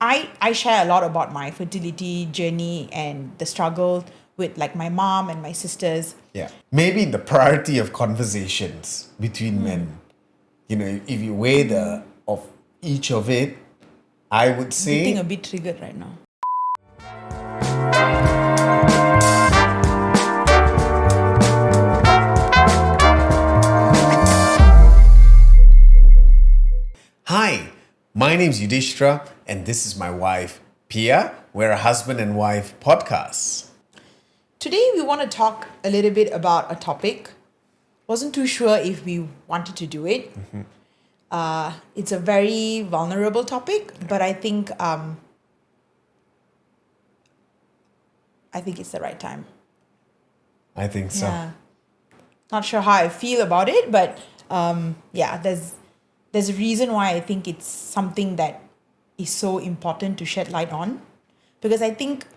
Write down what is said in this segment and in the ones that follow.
I share a lot about my fertility journey and the struggle with like my mom and my sisters. Yeah. Maybe the priority of conversations between men. If you weigh the of each of it, I would Getting say a bit triggered right now. hi, my name's Yudhishthra, and this is my wife, Pia. We're a husband and wife podcast. Today we want to talk a little bit about a topic. Wasn't too sure if we wanted to do it. It's a very vulnerable topic, but I think it's the right time. I think so. Yeah. Not sure how I feel about it, but there's a reason why I think it's something that is so important to shed light on. Because I think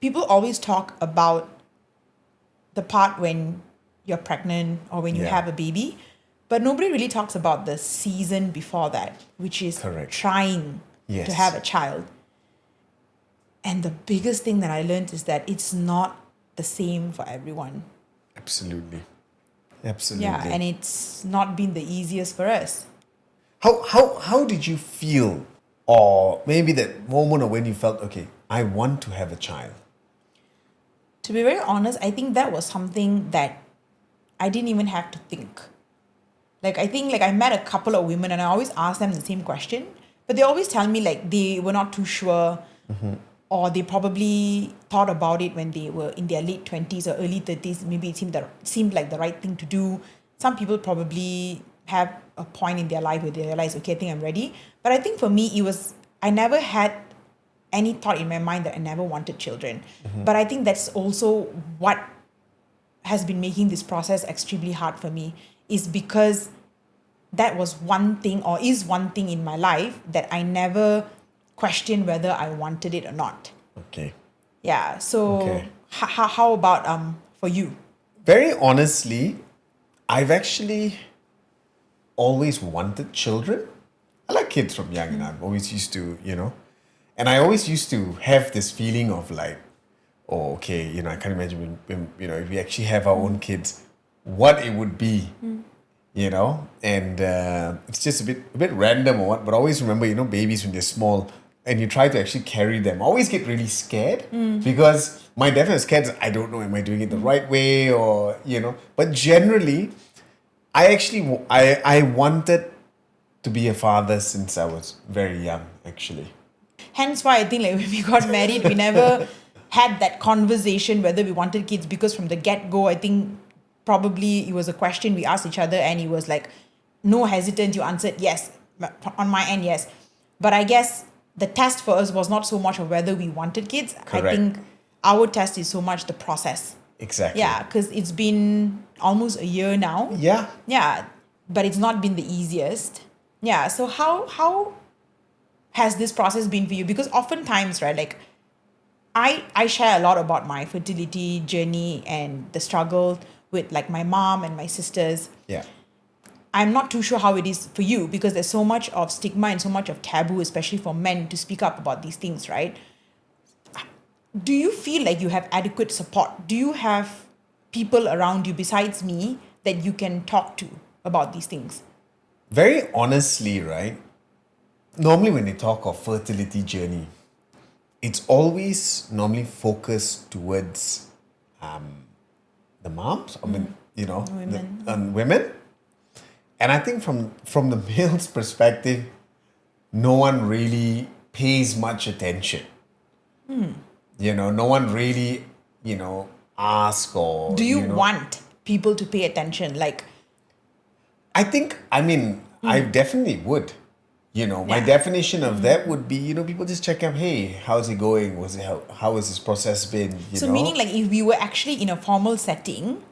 people always talk about the part when you're pregnant or when you have a baby, but nobody really talks about the season before that, which is trying to have a child. And the biggest thing that I learned is that it's not the same for everyone. Absolutely. Yeah, and it's not been the easiest for us. How did you feel, or maybe that moment of when you felt, okay, I want to have a child? To be very honest, I think that was something that I didn't even have to think. Like, I think I met a couple of women and I always ask them the same question, but they always tell me like they were not too sure, or they probably thought about it when they were in their late 20s or early 30s. Maybe it seemed like the right thing to do. Some people probably have a point in their life where they realize, okay, I think I'm ready. But I think for me, I never had any thought in my mind that I never wanted children. But I think that's also what has been making this process extremely hard for me, is because that was one thing, or is one thing in my life that I never questioned whether I wanted it or not. Okay. Yeah. So how about for you? Very honestly, I've actually always wanted children. I like kids from young, and I've always used to, and I always used to have this feeling of like, oh, okay, I can't imagine when if we actually have our own kids, what it would be, and it's just a bit random or what, but always remember, babies when they're small and you try to actually carry them, I always get really scared because my definite scared, I don't know, am I doing it the right way, or, but generally, I wanted to be a father since I was very young, actually. Hence why I think when we got married, we never had that conversation whether we wanted kids, because from the get-go, I think probably it was a question we asked each other and it was like, no hesitant, you answered yes. On my end, yes. But I guess the test for us was not so much of whether we wanted kids. Correct. I think our test is so much the process. Exactly. Yeah, because it's been almost a year now. Yeah. Yeah, but it's not been the easiest. Yeah, so how has this process been for you? Because oftentimes, right, like I share a lot about my fertility journey and the struggle with like my mom and my sisters. Yeah. I'm not too sure how it is for you, because there's so much of stigma and so much of taboo, especially for men, to speak up about these things, right? Do you feel like you have adequate support? Do you have people around you besides me that you can talk to about these things? Very honestly, right? Normally when they talk of fertility journey, it's always normally focused towards the moms, Women. Women. And I think from the male's perspective, no one really pays much attention. No one really, asks or... Do you want people to pay attention? Like, I think, I definitely would. My definition of that would be, people just check up, hey, how's it going? How has this process been? So meaning like if we were actually in a formal setting,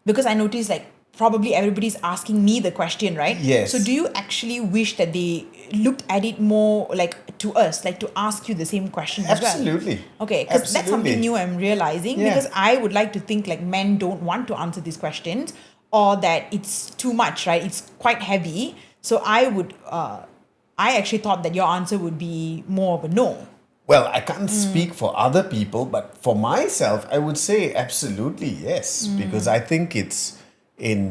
because I noticed like probably everybody's asking me the question, right? Yes. So do you actually wish that they looked at it more like to us, like to ask you the same question as well? Absolutely. Okay, because that's something new I'm realizing, because I would like to think like men don't want to answer these questions, or that it's too much, right? It's quite heavy. So I would I actually thought that your answer would be more of a no. Well, I can't speak for other people, but for myself, I would say absolutely yes, because I think it's in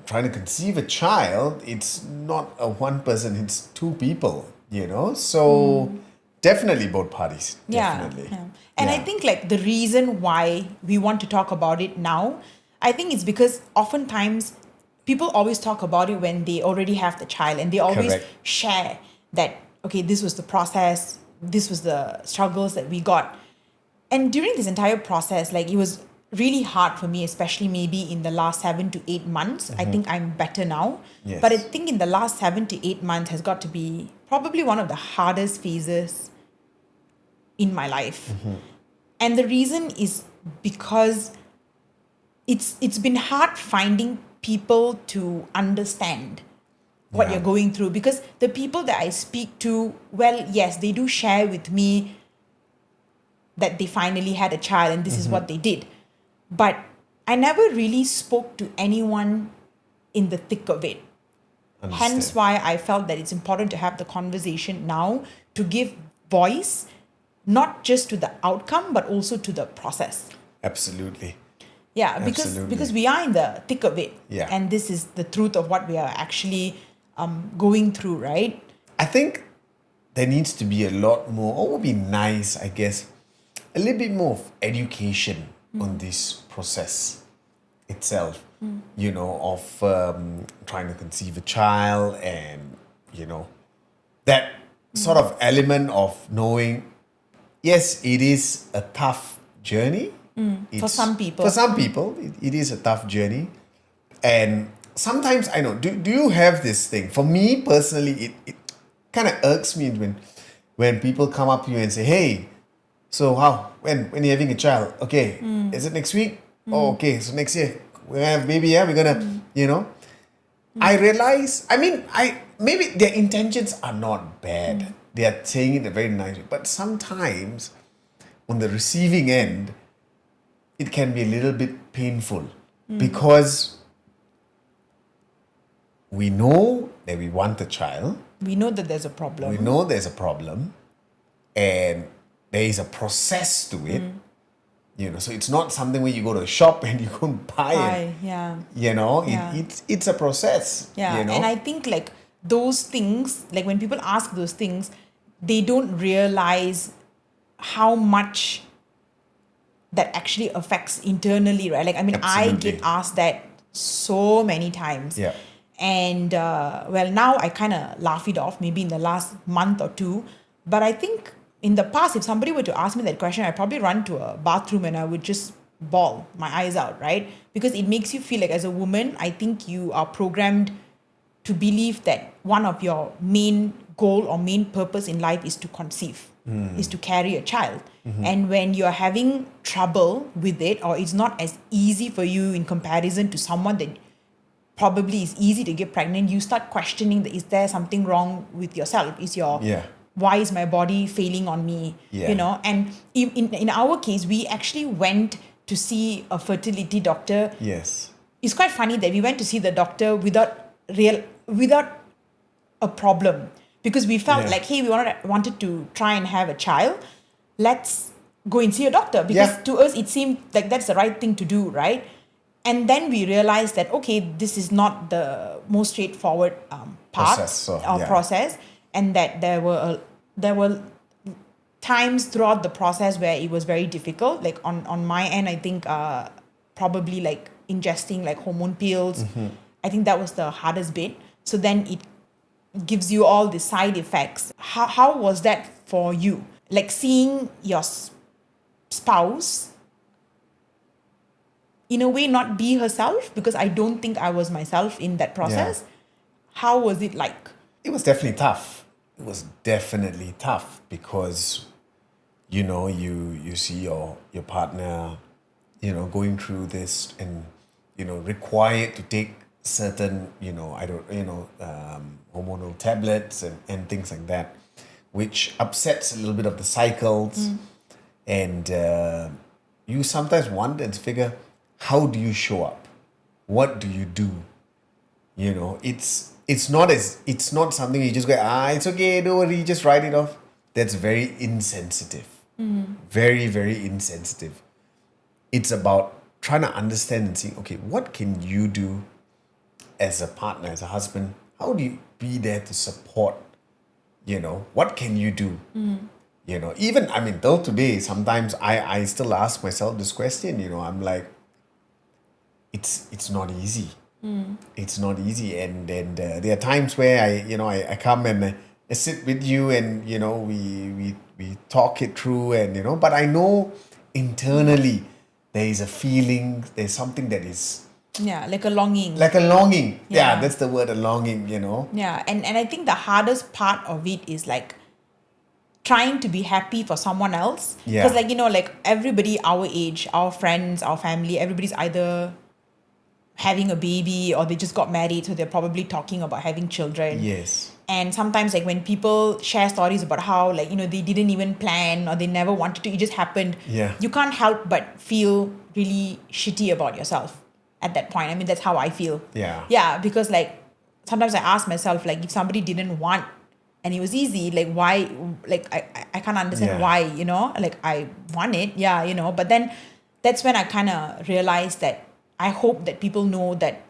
trying to conceive a child, it's not a one person, it's two people, So definitely both parties, definitely. Yeah. And I think like the reason why we want to talk about it now, I think it's because oftentimes people always talk about it when they already have the child, and they always Correct. share that, okay, this was the process, this was the struggles that we got. And during this entire process, like it was really hard for me, especially maybe in the last 7 to 8 months. I think I'm better now. Yes. But I think in the last 7 to 8 months has got to be probably one of the hardest phases in my life. And the reason is because it's been hard finding people to understand what Yeah. you're going through, because the people that I speak to, well, yes, they do share with me that they finally had a child and this is what they did. But I never really spoke to anyone in the thick of it. Hence Understand. why I felt that it's important to have the conversation now to give voice, not just to the outcome, but also to the process. Absolutely. Yeah, Absolutely. because we are in the thick of it. Yeah. And this is the truth of what we are actually going through, right? I think there needs to be a lot more, or would be nice, I guess, a little bit more of education on this process itself, of trying to conceive a child, and, that sort of element of knowing, yes, it is a tough journey. For some people. For some people, it is a tough journey. And sometimes, I know, do you have this thing? For me personally, it kind of irks me when people come up to you and say, hey, so how? When you're having a child? Okay, is it next week? Oh, okay, so next year we're gonna have a baby. Yeah, we're gonna, I realize. I mean, maybe their intentions are not bad. They are saying it in a very nice way, but sometimes on the receiving end, it can be a little bit painful because we know that we want a child. We know that there's a problem. We know there's a problem, and there is a process to it. So it's not something where you go to a shop and you go and buy it. Yeah. It's a process. Yeah. And I think like those things, like when people ask those things, they don't realize how much that actually affects internally, right? Like, I mean, I Absolutely. get asked that so many times. Yeah. And well, now I kind of laugh it off, maybe in the last month or two. But I think in the past, if somebody were to ask me that question, I'd probably run to a bathroom and I would just bawl my eyes out, right? Because it makes you feel like, as a woman, I think you are programmed to believe that one of your main goal or main purpose in life is to conceive, is to carry a child. And when you're having trouble with it, or it's not as easy for you in comparison to someone that probably is easy to get pregnant, you start questioning that, is there something wrong with yourself? Why is my body failing on me? Yeah. And in our case, we actually went to see a fertility doctor. Yes. It's quite funny that we went to see the doctor without a problem, because we felt like, hey, we wanted to try and have a child. Let's go and see a doctor, because to us it seemed like that's the right thing to do, right? And then we realized that, okay, this is not the most straightforward process, and that there were times throughout the process where it was very difficult. Like on my end, I think probably like ingesting like hormone pills. I think that was the hardest bit. So then it gives you all the side effects. How was that for you? Like seeing your spouse in a way not be herself, because I don't think I was myself in that process. How was it like? It was definitely tough. It was definitely tough because, you see your partner, going through this and, required to take certain, hormonal tablets and things like that, which upsets a little bit of the cycles. And you sometimes wonder and figure, how do you show up? What do you do? It's it's not something you just go, it's okay, don't worry, just write it off. That's very insensitive. Very, very insensitive. It's about trying to understand and see, okay, what can you do as a partner, as a husband? How do you be there to support? What can you do? Even, I mean, till today, sometimes I still ask myself this question, I'm like, it's not easy. It's not easy. And there are times where I come and I sit with you and, we talk it through and, but I know internally there is a feeling, there's something that is Yeah, like a longing. like a longing. Yeah. Yeah, that's the word, a longing, Yeah, and I think the hardest part of it is like trying to be happy for someone else. Yeah. Because like everybody our age, our friends, our family, everybody's either having a baby or they just got married, so they're probably talking about having children. Yes. And sometimes like when people share stories about how like they didn't even plan or they never wanted to, it just happened. Yeah. You can't help but feel really shitty about yourself at that point. I mean, that's how I feel. Yeah. Yeah, because like sometimes I ask myself, like, if somebody didn't want and it was easy, like why, like I can't understand Yeah. why, like I want it. Yeah, but then that's when I kind of realized that I hope that people know that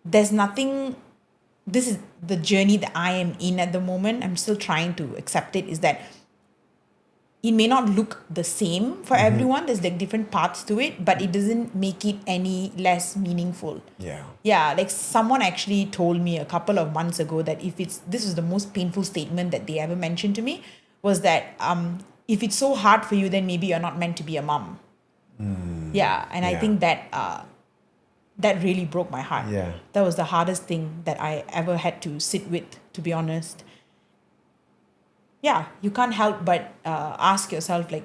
there's nothing, this is the journey that I am in at the moment. I'm still trying to accept it, is that it may not look the same for everyone. There's like different parts to it, but it doesn't make it any less meaningful. Yeah. Yeah, like someone actually told me a couple of months ago that this is the most painful statement that they ever mentioned to me, was that if it's so hard for you, then maybe you're not meant to be a mom. Yeah, and I Yeah. think that that really broke my heart. Yeah. That was the hardest thing that I ever had to sit with, to be honest. Yeah, you can't help but ask yourself, like,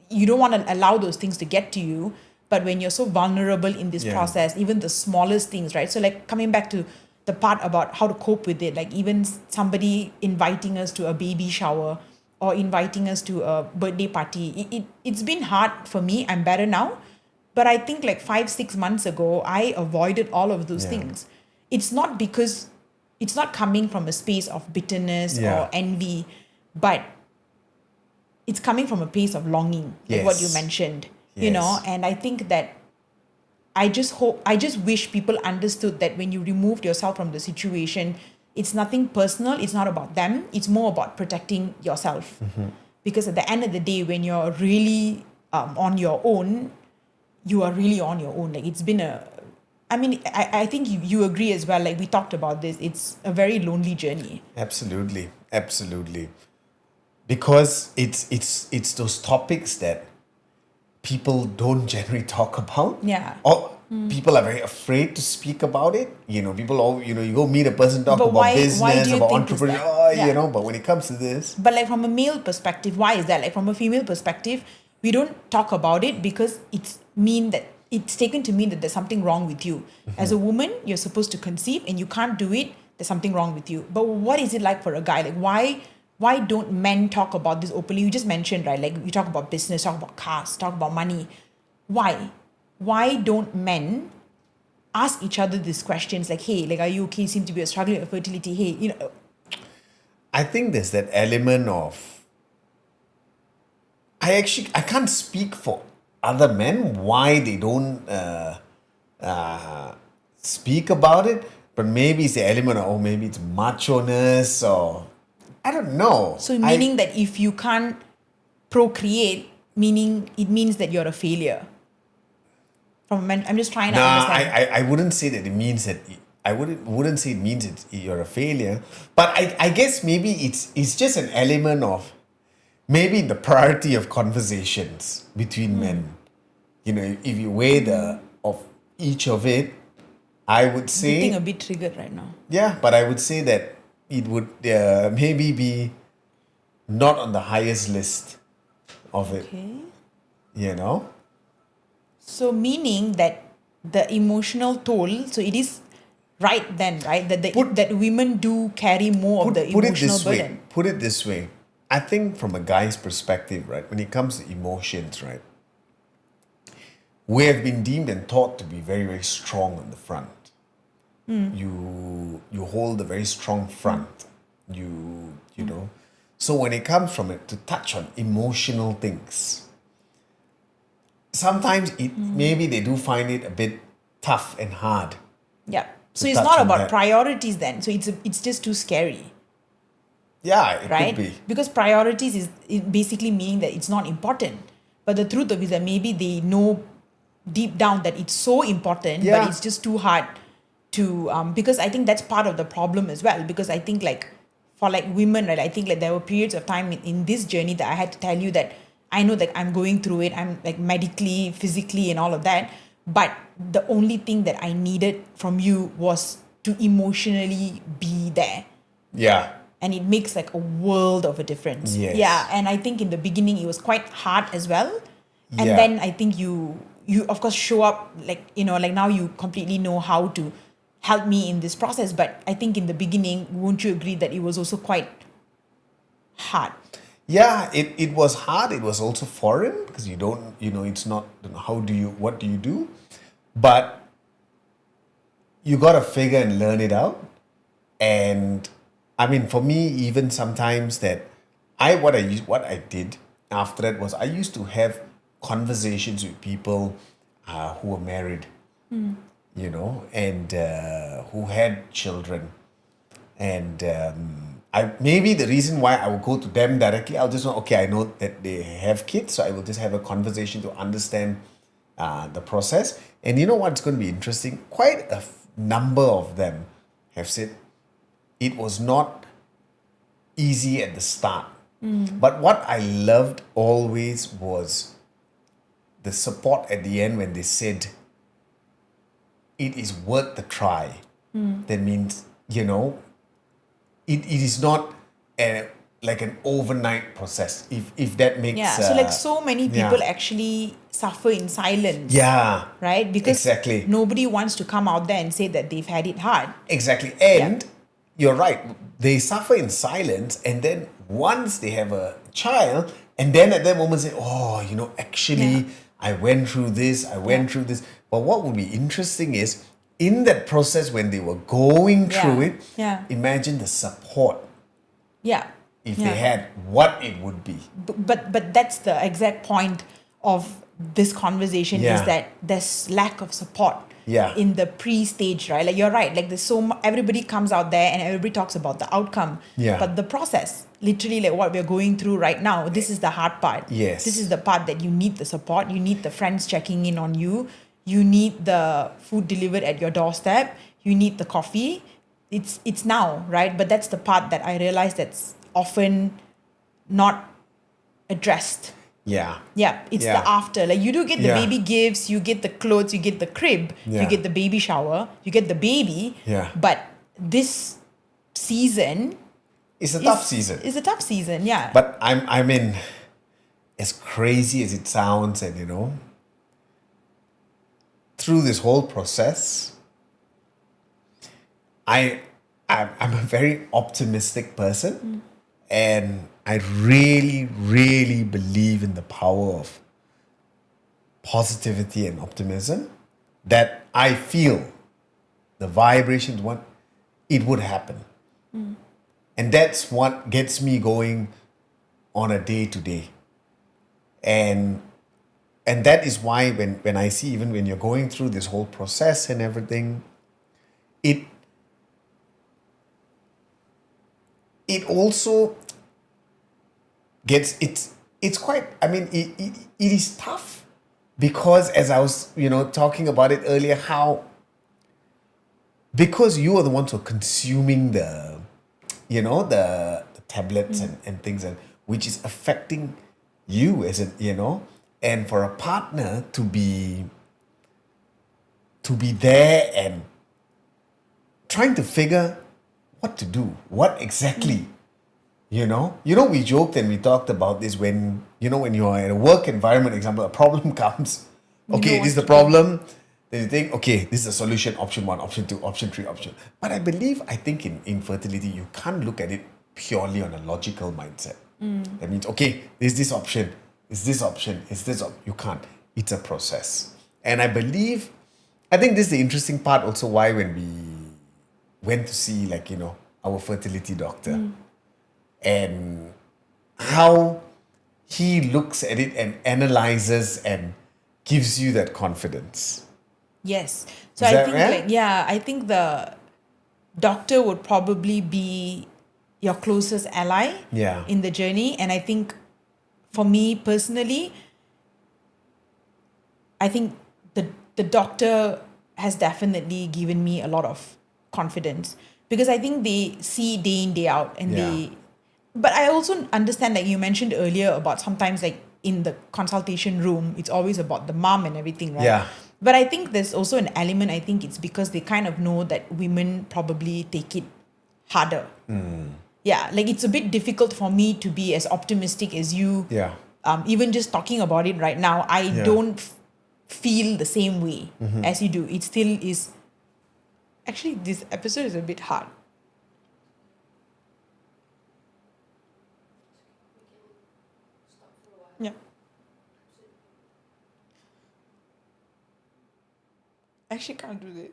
you don't want to allow those things to get to you, but when you're so vulnerable in this Yeah. process, even the smallest things, right? So like coming back to the part about how to cope with it, like even somebody inviting us to a baby shower or inviting us to a birthday party, it's been hard for me. I'm better now, but I think like 5-6 months ago I avoided all of those Yeah. things. It's not because it's not coming from a space of bitterness Yeah. or envy, but it's coming from a place of longing, like what you Yes. mentioned, Yes. and I think that I just wish people understood that when you removed yourself from the situation, it's nothing personal, it's not about them, it's more about protecting yourself. Because at the end of the day, when you're really on your own, you are really on your own. Like it's been I think you agree as well, like we talked about this, it's a very lonely journey. Absolutely. Absolutely. Because it's those topics that people don't generally talk about. Yeah. Or people are very afraid to speak about it. People all you go meet a person, talk But about why do business, you about think is that? entrepreneurship, Yeah. but when it comes to this, But like from a male perspective, why is that? Like from a female perspective, we don't talk about it because it's taken to mean that there's something wrong with you. As a woman, you're supposed to conceive and you can't do it, there's something wrong with you. But what is it like for a guy? Like why don't men talk about this openly? You just mentioned, right? Like we talk about business, talk about cars, talk about money. Why? Why don't men ask each other these questions like, hey, like, are you okay? You seem to be struggling with fertility. Hey, I think there's that element of I can't speak for other men why they don't speak about it, but maybe it's the element of maybe it's macho-ness or I don't know. So meaning that if you can't procreate, meaning it means that you're a failure. From men, I'm just trying to understand. I wouldn't say that it means that I wouldn't say it means you're a failure, but I guess maybe it's just an element of maybe the priority of conversations between men. If you weigh the of each of it, I would say Getting a bit triggered right now. yeah, but I would say that it would maybe be not on the highest list of it. Okay. So meaning that the emotional toll, so it is right then, right? That women do carry more of the emotional burden. Put it this way. I think from a guy's perspective, right, when it comes to emotions, right, we have been deemed and taught to be very, very strong on the front. you hold a very strong front. You know. So when it comes from it to touch on emotional things, sometimes maybe they do find it a bit tough and hard. Yeah. So To it's touch not on about that. priorities then. So it's just too scary, Yeah, it right? could be. Because priorities is it basically meaning that it's not important. But the truth of it is that maybe they know deep down that it's so important, but Yeah. it's just too hard to because I think that's part of the problem as well. Because I think like for like women, right? I think like there were periods of time in this journey that I had to tell you that I know that I'm going through it. I'm like medically, physically, and all of that. But the only thing that I needed from you was to emotionally be there, Yeah. and it makes like a world of a difference. Yes. Yeah, and I think in the beginning it was quite hard as well, and Yeah. then I think you of course show up like like now you completely know how to help me in this process. But I think in the beginning, won't you agree that it was also quite hard? Yeah, it was hard. It was also foreign because you don't, it's not, what do you do? But you got to figure and learn it out. And I mean, for me, even sometimes what I did after that was I used to have conversations with people who were married, and who had children. And I maybe the reason why I will go to them directly, I'll just know, okay, I know that they have kids, so I will just have a conversation to understand the process. And you know what's going to be interesting? Quite a number of them have said it was not easy at the start. But what I loved always was the support at the end when they said it is worth the try. That means, it is not like an overnight process, if that makes Yeah, so like so many people actually suffer in silence. Yeah. Right? Because Exactly. nobody wants to come out there and say that they've had it hard. Exactly. And you're right. They suffer in silence. And then once they have a child, and then at that moment say, oh, actually, I went through this, I went through this. But what would be interesting is in that process when they were going through it, imagine the support Yeah. if they had, what it would be. But that's the exact point of this conversation Yeah. is that there's lack of support Yeah. in the pre-stage, right? Like you're right. Like there's everybody comes out there and everybody talks about the outcome. Yeah. But the process, literally like what we're going through right now, this is the hard part. Yes. This is the part that you need the support. You need the friends checking in on you. You need the food delivered at your doorstep. You need the coffee. It's now, right? But that's the part that I realize that's often not addressed. Yeah. Yeah, it's Yeah. the after. Like you do get the Yeah. baby gifts, you get the clothes, you get the crib, you Yeah. get the baby shower, you get the baby. Yeah. But this season It's a tough season. It's a tough season, yeah. But I mean, as crazy as it sounds, and through this whole process, I'm a very optimistic person, and I really, really believe in the power of positivity and optimism. That I feel the vibrations, what it would happen, and that's what gets me going on a day to day, and that is why when I see, even when you're going through this whole process and everything, it also gets, it's quite, I mean, it is tough because, as I was talking about it earlier, how because you are the ones who are consuming the tablets and things, and which is affecting you as and for a partner to be there and trying to figure what to do, what exactly, we joked and we talked about this when you're in a work environment, example, a problem comes, okay, this is the problem, then you think, okay, this is a solution, option 1, option 2, option 3, option. But I think in infertility, you can't look at it purely on a logical mindset. That means, okay, there's this option, is this option, is this you can't. It's a process. And I think this is the interesting part also, why when went to see, like, our fertility doctor, and how he looks at it and analyzes and gives you that confidence. Yes. So Is I that think right? I think the doctor would probably be your closest ally Yeah. in the journey. And I think for me personally, I think the doctor has definitely given me a lot of confidence, because I think they see day in, day out, and Yeah. but I also understand, like you mentioned earlier, about sometimes, like in the consultation room, it's always about the mom and everything, right? Yeah. But I think there's also an element, I think it's because they kind of know that women probably take it harder. Yeah, like it's a bit difficult for me to be as optimistic as you. Yeah. Even just talking about it right now, I Yeah. don't feel the same way as you do. It still is. Actually, this episode is a bit hard. Yeah. Actually, can't do this.